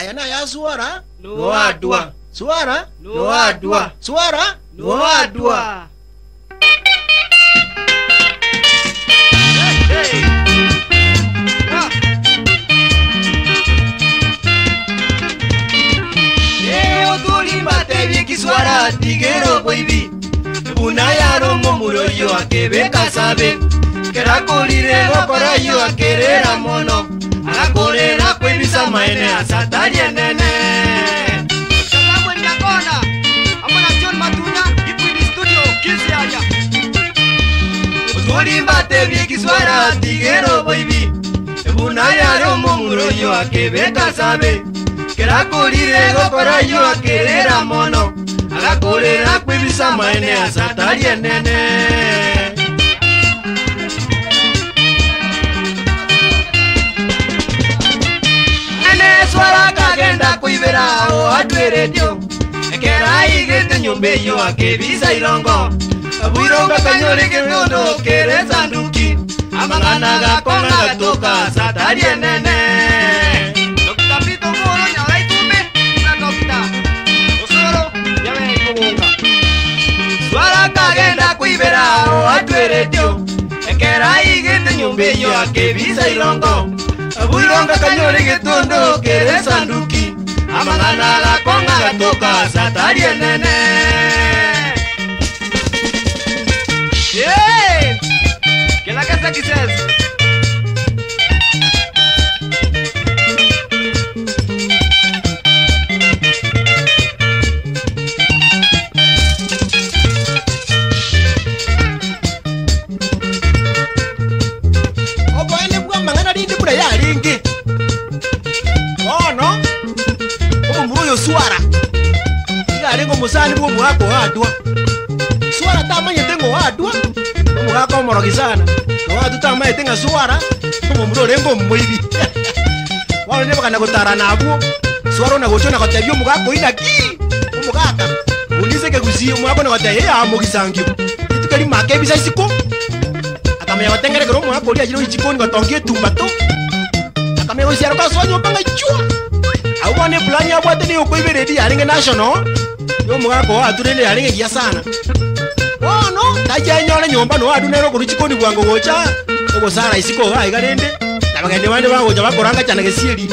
aya na ya suara Noadwa. suara Noadwa. suara Noadwa. Hey. Otulimbate bikiswara tigero boibi. Bunayaro momuroyo akebeka sabe. Kerakolire gokorayo akerera mono. Agakorera kwebisa maene asatari enene. Salamwe ndakona. Amona John Matuna ikwini studio kizi aya. Otulimbate bikiswara tigero boibi. Bunayaro momuroyo akebeka sabe. Kerakolire gokorayo akerera mono. Agakorera kwebisa maene asatari enene. Swara kagenda kuibera o atweredio ekera igete nyombeyo akebisa irongo abuirongo kanyore kerondo kere sanduki amangana gakonga gatoka satari enene Dr. Pito Moro nyala itume na Dr. Osoro yawe kumunga Swara kagenda kuibera o atweredio ekera igete nyombeyo akebisa irongo Abuironga kanyore getondo kere sanduki amangana gakonga gatoka satari enene Yeah! ¿Qué la casa quizás? Suara igarengo musani bwo mwako wadwa suara tamanye tengo wadwa mwako morogizana wadu tamanye tenga suara como murorengo mwibi wala ne bakana gutara nabo suara na gochona kotabyo mugako inaki umugaka unise ke gusiyo mwako na kotaye ya mugizangyo itukali make bisa isiko akamenya batengere kero mwako lia jiro ichikoni gotongie tumbato akamenya usiaro ka sonyo banga chua Awane plani abwate ni okuibere di yaringe national yo mugako wa turele yaringe giya sana no taje nyore nyomba no adunero kuruchikoni bwango gocha obo sara isiko ga igarende nabagende bande bagoja bakoranga cyane gesieri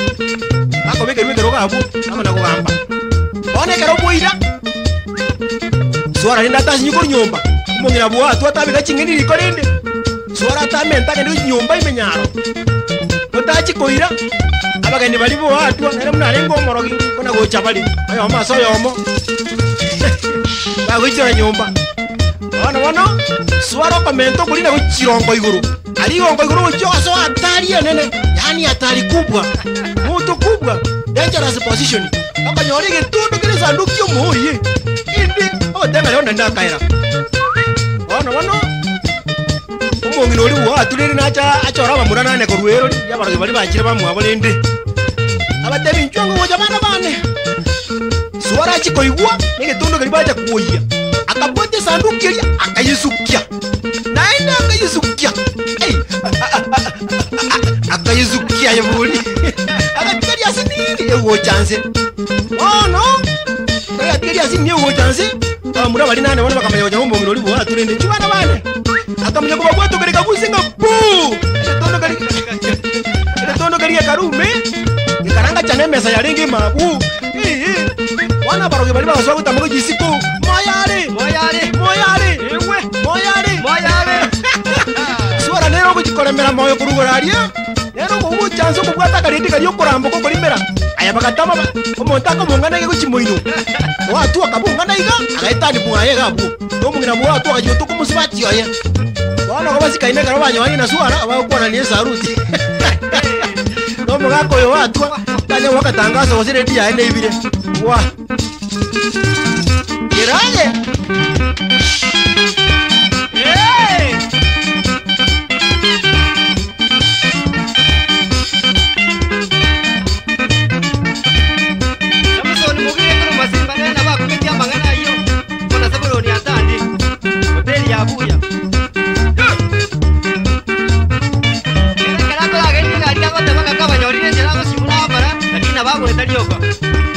bakobeke rwego gabu amana kugamba one kero boira swara linda tashi nyukuri nyomba mungira bwa twatabika chingeni likorende swara tamenta kende nyomba imenyaro otachi koira abagende bali bo atwa nere munarengo omorogi kona gocha bali ayo maso yomo bagochora nyomba Wano swara komento kulina kuchirongo iguru aligongo iguru choso atari enene yani atari kubwa moto kubwa dangerous position akanyorige tundu kile sanduki omuhuriye indi otenga leo ndanda kaira wano umongino oli wa atulire nacha achora bamurana ne korwero yabaro bali bachire bamwabole ndi abatemi nchongo moja bana bane swara chikoigwa nige tundu kali bacha kuoya akapote sanduki ya akayisukia naenda akayisukia akayisukia yabuli akatiri asinini ewo chance no akatiri asinini ewo chance amura bali nane bana bakamenya oja ngombo ngiro libo aturende chwana bane akamenya kuba bwato kali kakusinga bu tondo kali karume karanga chane mesa yaringi mabu wana baroge bali baswa kutamugo jisiko moyale ewe moyale swara nero kuchikoremera moyo kurugoraria nero kubu chanzo kubwata kalindi kali yokorambo ko kolimera aya bakatama omontako mungana ke kuchimoino watu akabungana iga agaitani bungaye gabu no mungira mu watu akajoto kumusibati aya wana ko basikaine karo banyawani na swara abakwana ni saruti no mugako yo watu kale wakatangaza wazire dia ene ibire wa Kirale Kioko.